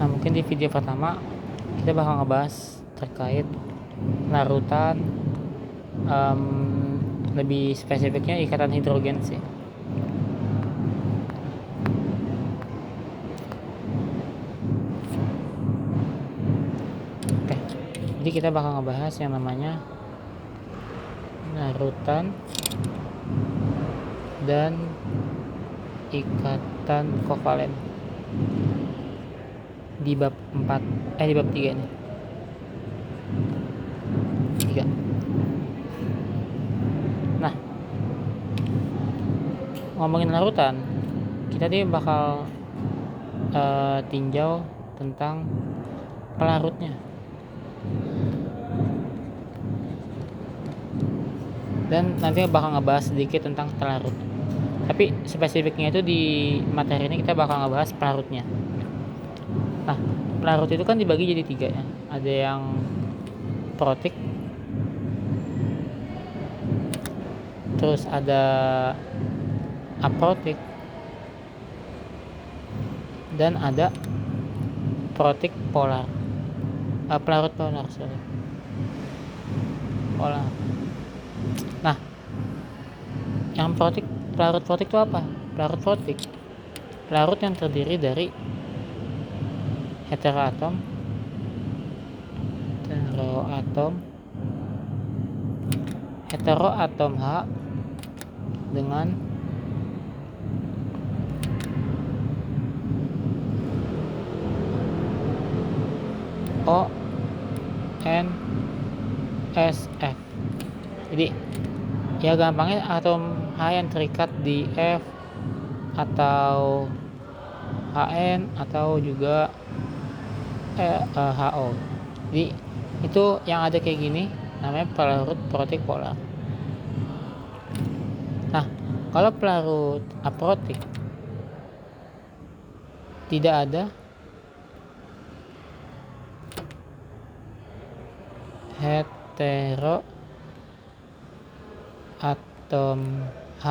Nah, mungkin di video pertama kita bakal ngebahas terkait larutan, lebih spesifiknya ikatan hidrogen sih. Oke, jadi kita bakal ngebahas yang namanya larutan dan ikatan kovalen di bab 4 di bab 3 nih. 3. Nah, ngomongin larutan, kita nih bakal tinjau tentang pelarutnya. Dan nanti bakal ngebahas sedikit tentang pelarut. Tapi spesifiknya itu di materi ini kita bakal ngebahas pelarutnya. Nah, pelarut itu kan dibagi jadi 3 ya. Ada yang protik, terus ada aprotik, dan ada protik polar. Pelarut polar, sorry. Polar. Nah, yang pelarut protik itu apa? Pelarut yang terdiri dari heteroatom H dengan O N S F. Jadi ya gampangnya atom H yang terikat di F atau HN atau juga HO. Jadi itu yang ada kayak gini namanya pelarut protik polar. Nah, kalau pelarut aprotik tidak ada heteroatom H.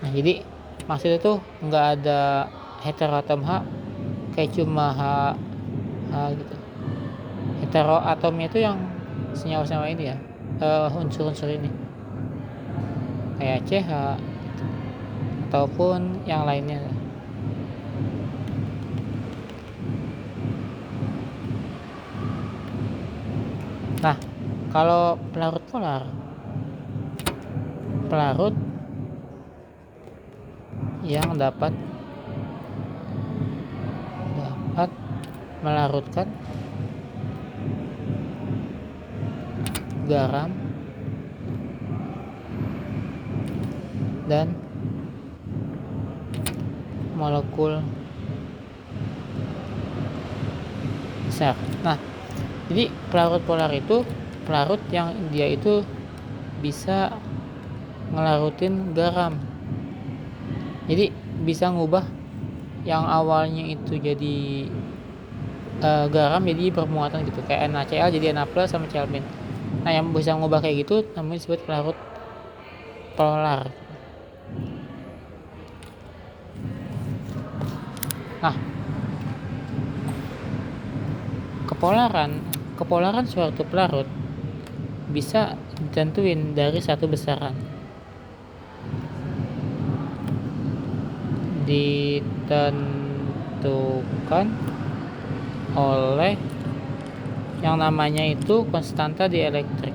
Nah, jadi maksudnya tuh nggak ada heteroatom H, kayak cuma H gitu. Heteroatomnya itu yang senyawa-senyawa ini ya, unsur-unsur ini kayak CH gitu, ataupun yang lainnya. Nah, kalau pelarut polar, pelarut yang dapat melarutkan garam dan molekul besar. Nah, jadi pelarut polar itu pelarut yang dia itu bisa ngelarutin garam. Jadi bisa ngubah yang awalnya itu jadi garam jadi bermuatan gitu, kayak NaCl jadi Na+ sama Cl-. Nah, yang bisa ngubah kayak gitu namanya disebut pelarut polar. Nah, kepolaran suatu pelarut bisa ditentuin dari satu besaran. Ditentukan oleh yang namanya itu konstanta dielektrik.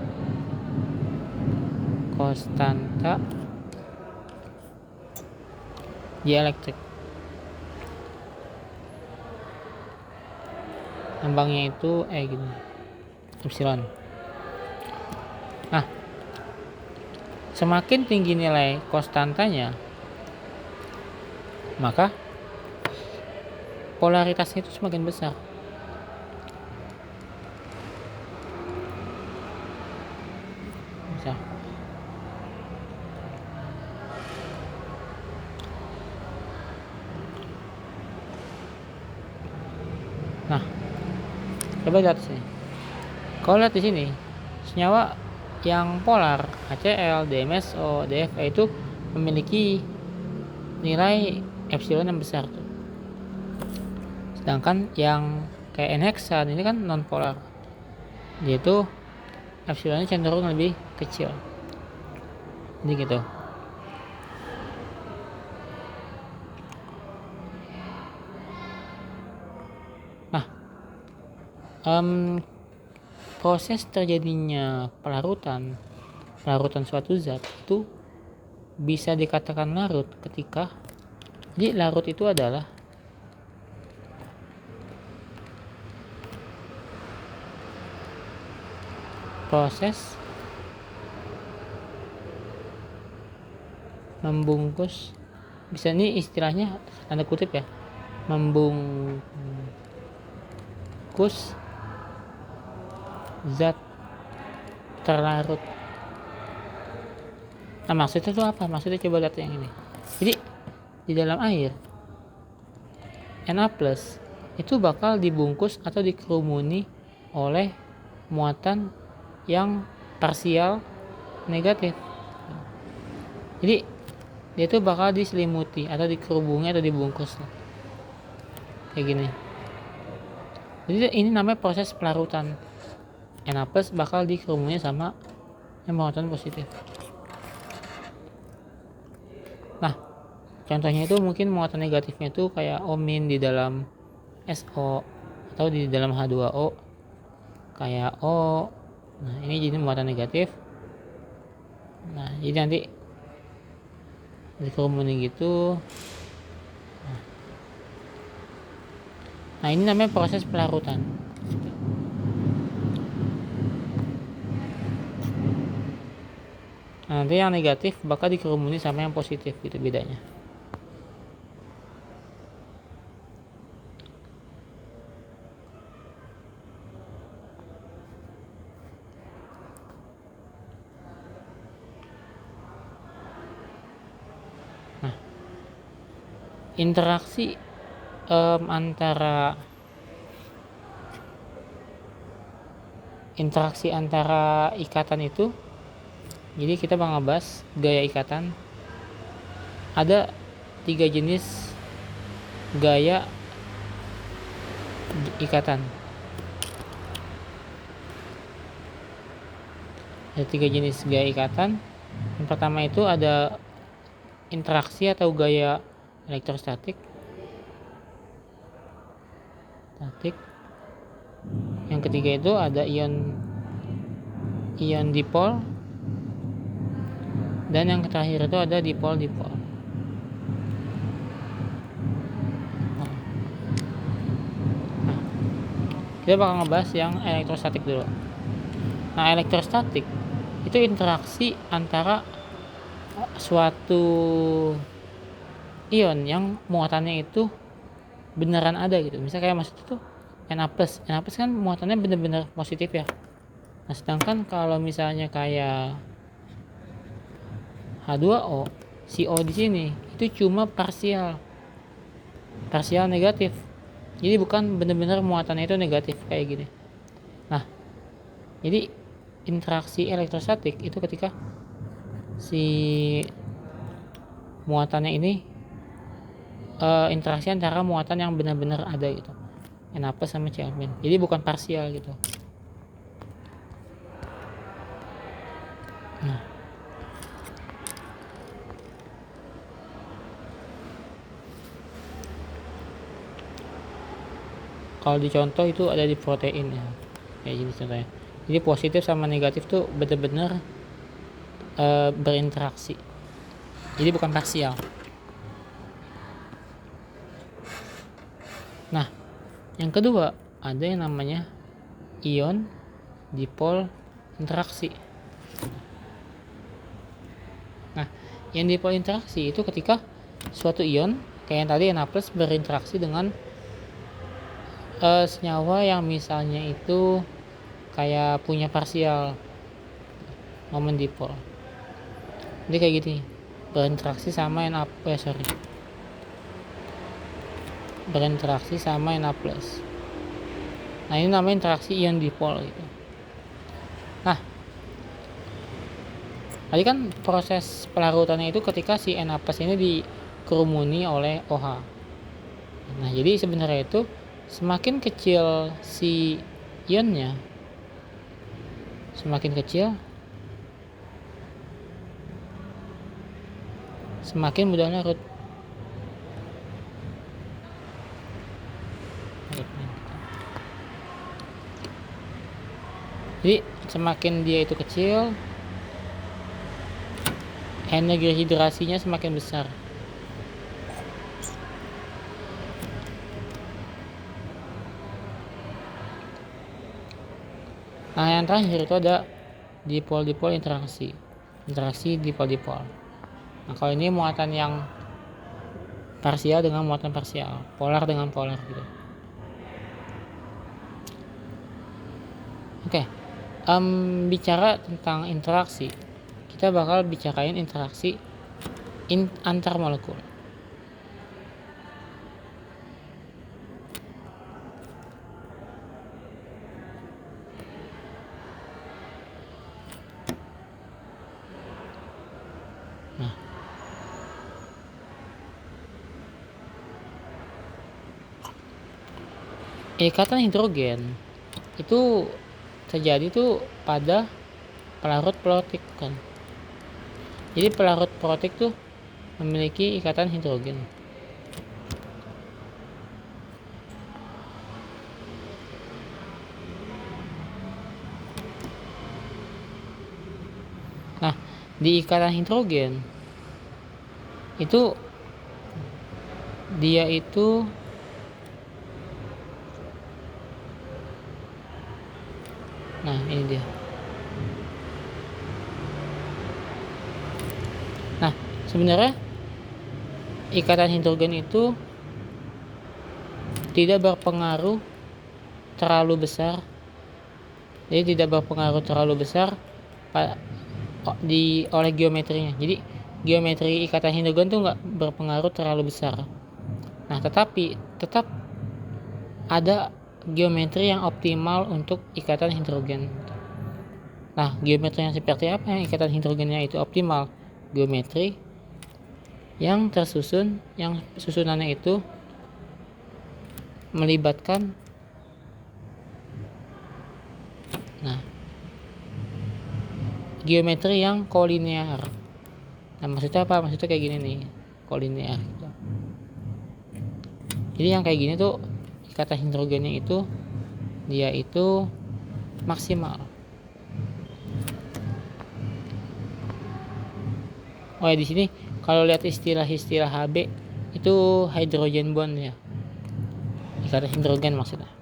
Lambangnya itu gini, epsilon. Nah, semakin tinggi nilai konstantanya, maka polaritasnya itu semakin besar. Nah, coba lihat sini. Kalau lihat di sini, senyawa yang polar HCl, DMSO, DFE itu memiliki nilai epsilon yang besar tuh. Sedangkan yang kayak N-heksan ini kan nonpolar, dia itu epsilonnya cenderung lebih kecil. Jadi gitu. Nah, proses terjadinya pelarutan suatu zat itu bisa dikatakan larut ketika, jadi larut itu adalah proses membungkus, bisa ini istilahnya tanda kutip ya, membungkus zat terlarut. Nah, maksudnya itu apa? Maksudnya coba lihat yang ini. Jadi di dalam air Na+ itu bakal dibungkus atau dikerumuni oleh muatan yang parsial negatif. Jadi dia itu bakal diselimuti atau dikerubungi atau dibungkus kayak gini. Jadi ini namanya proses pelarutan. Na+ bakal dikerumuni sama yang muatan positif. Nah, contohnya itu mungkin muatan negatifnya itu kayak O- di dalam SO atau di dalam H2O kayak O. Nah, ini jadi muatan negatif. Nah, jadi nanti dikerumuni gitu. Nah, ini namanya proses pelarutan. Nah, nanti yang negatif bakal dikerumuni sama yang positif, gitu bedanya. Nah, interaksi antara ikatan itu, jadi kita bakal ngebahas gaya ikatan. Ada 3 jenis gaya ikatan. Ada 3 jenis gaya ikatan. Yang pertama itu ada interaksi atau gaya elektrostatik. Yang ketiga itu ada ion dipol, dan yang terakhir itu ada dipol. Nah, kita bakal ngebahas yang elektrostatik dulu. Nah, elektrostatik itu interaksi antara suatu ion yang muatannya itu beneran ada gitu. Misalnya kayak maksud itu Na+. Na+ kan muatannya bener-bener positif ya. Nah, sedangkan kalau misalnya kayak H2O, si O di sini itu cuma parsial negatif. Jadi bukan bener-bener muatannya itu negatif kayak gini. Nah, jadi interaksi elektrostatik itu ketika si muatannya ini interaksi antara muatan yang benar-benar ada gitu, Na+ sama Cl-. Jadi bukan parsial gitu. Nah, kalau dicontoh itu ada di protein ya, kayak gini contohnya. Jadi positif sama negatif tuh benar-benar berinteraksi. Jadi bukan parsial. Nah, yang kedua ada yang namanya ion dipol interaksi. Nah, ion dipol interaksi itu ketika suatu ion kayak yang tadi Na+ berinteraksi dengan senyawa yang misalnya itu kayak punya parsial momen dipol. Jadi kayak gini, berinteraksi sama berinteraksi sama Na+. Nah, ini namanya interaksi ion dipol gitu. Nah, tadi kan proses pelarutannya itu ketika si Na+ ini dikerumuni oleh OH. Nah, jadi sebenarnya itu semakin kecil si ionnya, semakin kecil semakin mudah larut. Jadi semakin dia itu kecil, energi hidrasinya semakin besar. Nah, yang terakhir itu ada dipol-dipol interaksi dipol-dipol. Nah, kalau ini muatan yang parsial dengan muatan parsial, polar dengan polar gitu. Oke, bicara tentang interaksi, kita bakal bicarain interaksi antar molekul. Nah, ikatan hidrogen itu terjadi tuh pada pelarut protik kan. Jadi pelarut protik tuh memiliki ikatan hidrogen. Nah, di ikatan hidrogen itu dia itu nah ini dia. Nah, sebenarnya ikatan hidrogen itu tidak berpengaruh terlalu besar. Jadi tidak berpengaruh terlalu besar oleh geometrinya. Jadi geometri ikatan hidrogen tuh nggak berpengaruh terlalu besar. Nah, tetapi tetap ada geometri yang optimal untuk ikatan hidrogen. Nah, geometri yang seperti apa yang ikatan hidrogennya itu optimal? Geometri yang tersusun, yang susunannya itu melibatkan geometri yang kolinear. Nah, maksudnya apa? Maksudnya kayak gini nih, kolinear gitu. Jadi yang kayak gini tuh ikatan hidrogennya itu dia itu maksimal. Oh ya, di sini kalau lihat istilah-istilah HB itu hydrogen bond ya. Ikatan hidrogen maksudnya.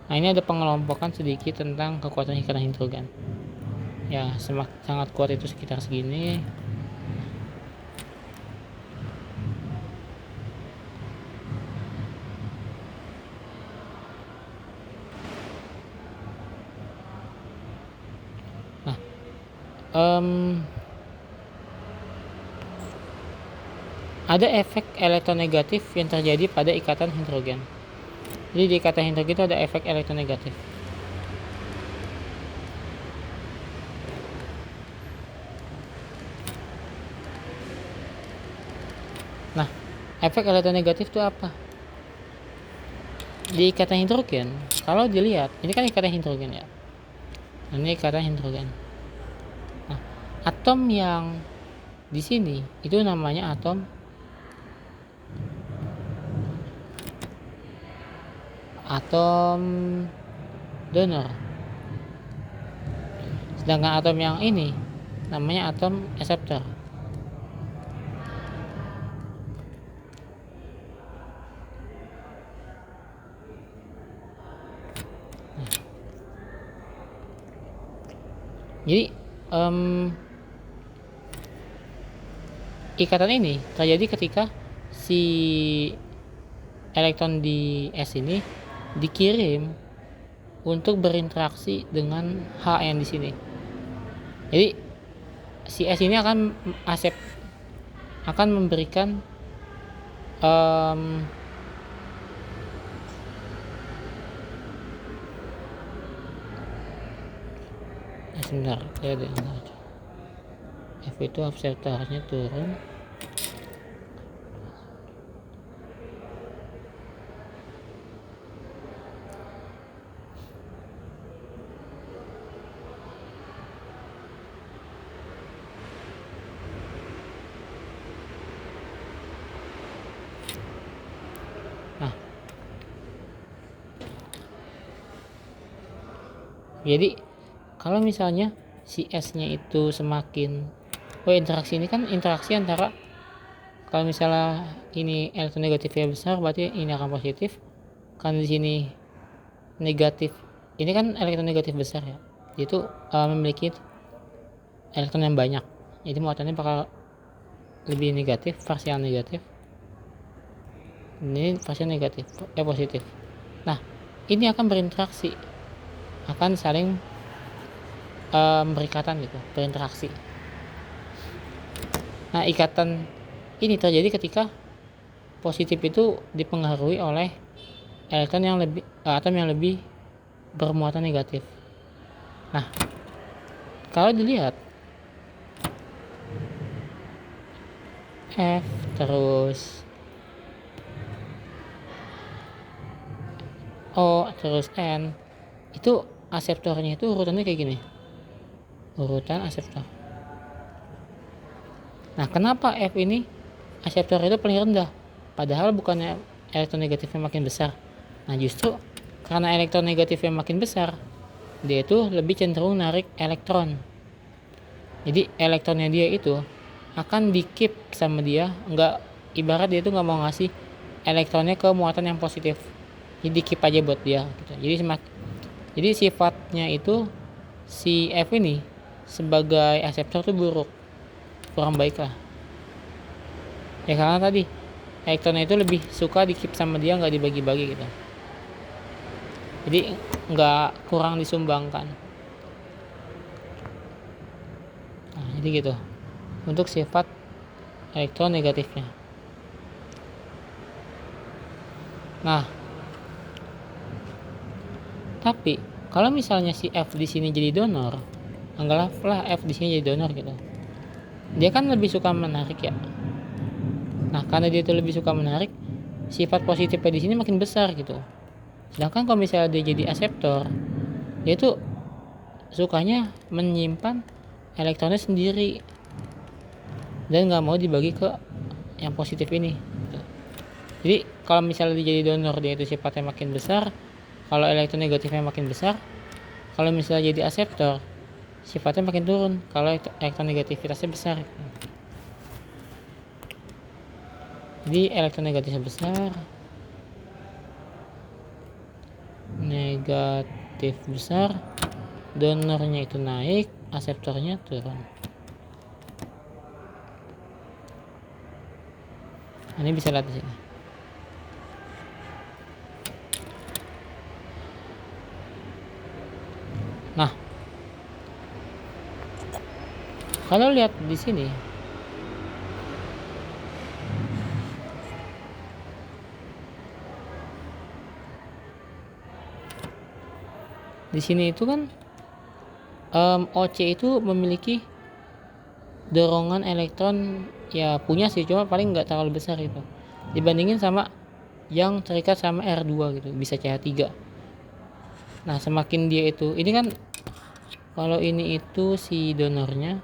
Nah, ini ada pengelompokan sedikit tentang kekuatan ikatan hidrogen. Ya, sangat kuat itu sekitar segini. Nah, ada efek elektronegatif yang terjadi pada ikatan hidrogen. Jadi di ikatan hidrogen itu ada efek elektronegatif. Nah, efek elektronegatif itu apa? Di ikatan hidrogen, kalau dilihat, ini kan ikatan hidrogen ya. Ini ikatan hidrogen. Nah, atom yang di sini itu namanya atom donor. Sedangkan atom yang ini namanya atom akseptor. Jadi ikatan ini terjadi ketika si elektron di S ini dikirim untuk berinteraksi dengan H yang di sini. Jadi si S ini akan memberikan sebentar, saya ada F itu akseptornya turun. Nah, jadi kalau misalnya si S-nya itu semakin interaksi ini kan interaksi antara, kalau misalnya ini elektronegatifnya besar berarti ini akan positif. Kan di sini negatif, ini kan elektronegatif besar ya, itu memiliki elektron yang banyak, jadi muatannya bakal lebih negatif, versi yang negatif. Ini versi negatif, positif. Nah, ini akan berinteraksi, akan saling berikatan gitu, berinteraksi. Nah, ikatan ini terjadi ketika positif itu dipengaruhi oleh elektron yang lebih, atom yang lebih bermuatan negatif. Nah, kalau dilihat F terus O terus N, itu aseptornya itu urutannya kayak gini, urutan aseptor. Nah, kenapa F ini aseptor itu paling rendah, padahal bukannya elektron negatifnya makin besar? Nah, justru karena elektron negatifnya makin besar, dia itu lebih cenderung narik elektron. Jadi elektronnya dia itu akan di keep sama dia, nggak, ibarat dia itu nggak mau ngasih elektronnya ke muatan yang positif, jadi di keep aja buat dia gitu. Jadi sifatnya itu si F ini sebagai aseptor tuh buruk, kurang baik lah ya, karena tadi elektronnya itu lebih suka di keep sama dia, nggak dibagi-bagi gitu, jadi nggak, kurang disumbangkan. Nah, jadi gitu untuk sifat elektron negatifnya. Nah, tapi kalau misalnya si F di sini jadi donor, anggaplah F di sini jadi donor gitu, dia kan lebih suka menarik ya. Nah, karena dia itu lebih suka menarik, sifat positifnya di sini makin besar gitu. Sedangkan kalau misalnya dia jadi aseptor, dia itu sukanya menyimpan elektronnya sendiri dan nggak mau dibagi ke yang positif ini gitu. Jadi kalau misalnya dia jadi donor, dia itu sifatnya makin besar, kalau elektron negatifnya makin besar. Kalau misalnya jadi aseptor, sifatnya makin turun kalau elektron negativitasnya besar. Jadi elektron negatifnya besar, negatif besar, donornya itu naik, aseptornya turun. Ini bisa lihat di sini. Nah, kalau lihat di sini, di sini itu kan OC itu memiliki dorongan elektron ya, punya sih, cuma paling nggak terlalu besar gitu dibandingin sama yang terikat sama R2 gitu, bisa CH3. Nah, semakin dia itu, ini kan kalau ini itu si donornya,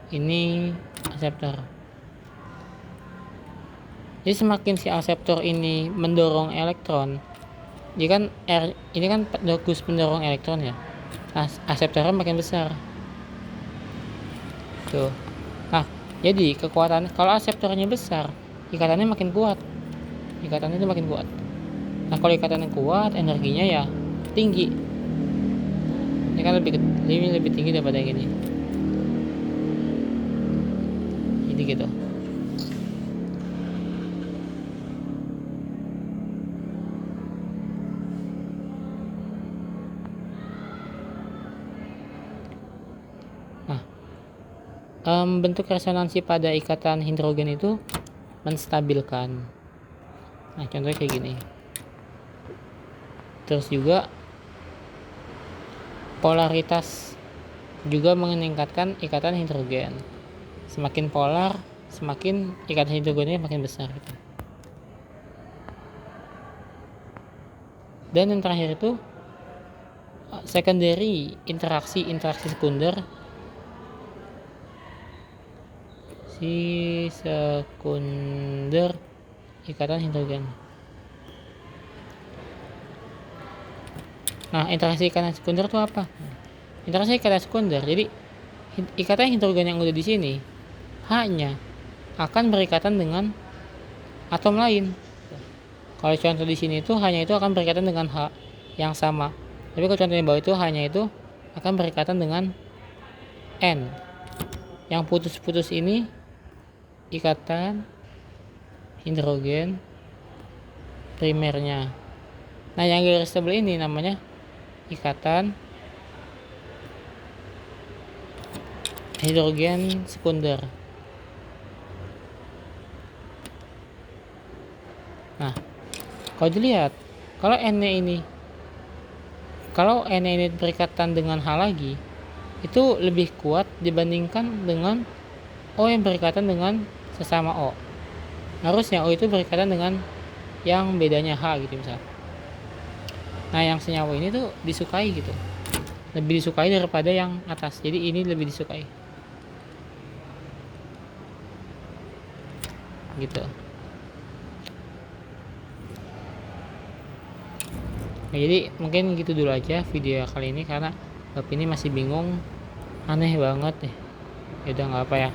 ini aseptor. Jadi semakin si aseptor ini mendorong elektron, dia kan R ini kan dokus pendorong elektron ya. Nah, aseptornya makin besar. Tuh. Nah, jadi kekuatan kalau aseptornya besar, ikatannya makin kuat. Ikatannya itu makin kuat. Nah, kalau ikatannya kuat, energinya ya tinggi. Ini kan lebih tinggi daripada yang ini. Jadi gitu. Nah, bentuk resonansi pada ikatan hidrogen itu menstabilkan. Nah, contohnya kayak gini. Terus juga polaritas juga meningkatkan ikatan hidrogen. Semakin polar, semakin ikatan hidrogennya makin besar gitu. Dan yang terakhir itu secondary interaksi sekunder. Sekunder ikatan hidrogen. Nah, interaksi ikatan sekunder itu apa? Interaksi ikatan sekunder, jadi ikatan hidrogen yang udah di sini hanya akan berikatan dengan atom lain. Kalau contoh di sini itu hanya itu akan berikatan dengan H yang sama. Tapi kalau contoh di bawah itu hanya itu akan berikatan dengan N. Yang putus-putus ini ikatan hidrogen primernya. Nah, yang garis tebal ini namanya ikatan hidrogen sekunder. Nah, kalau dilihat, kalau N-nya ini berikatan dengan H lagi, itu lebih kuat dibandingkan dengan O yang berikatan dengan sesama O. Harusnya O itu berikatan dengan yang bedanya H gitu misalnya. Nah, yang senyawa ini tuh disukai gitu. Lebih disukai daripada yang atas. Jadi ini lebih disukai. Gitu. Nah, jadi mungkin gitu dulu aja video kali ini karena bab ini masih bingung, aneh banget deh. Ya udah nggak apa ya.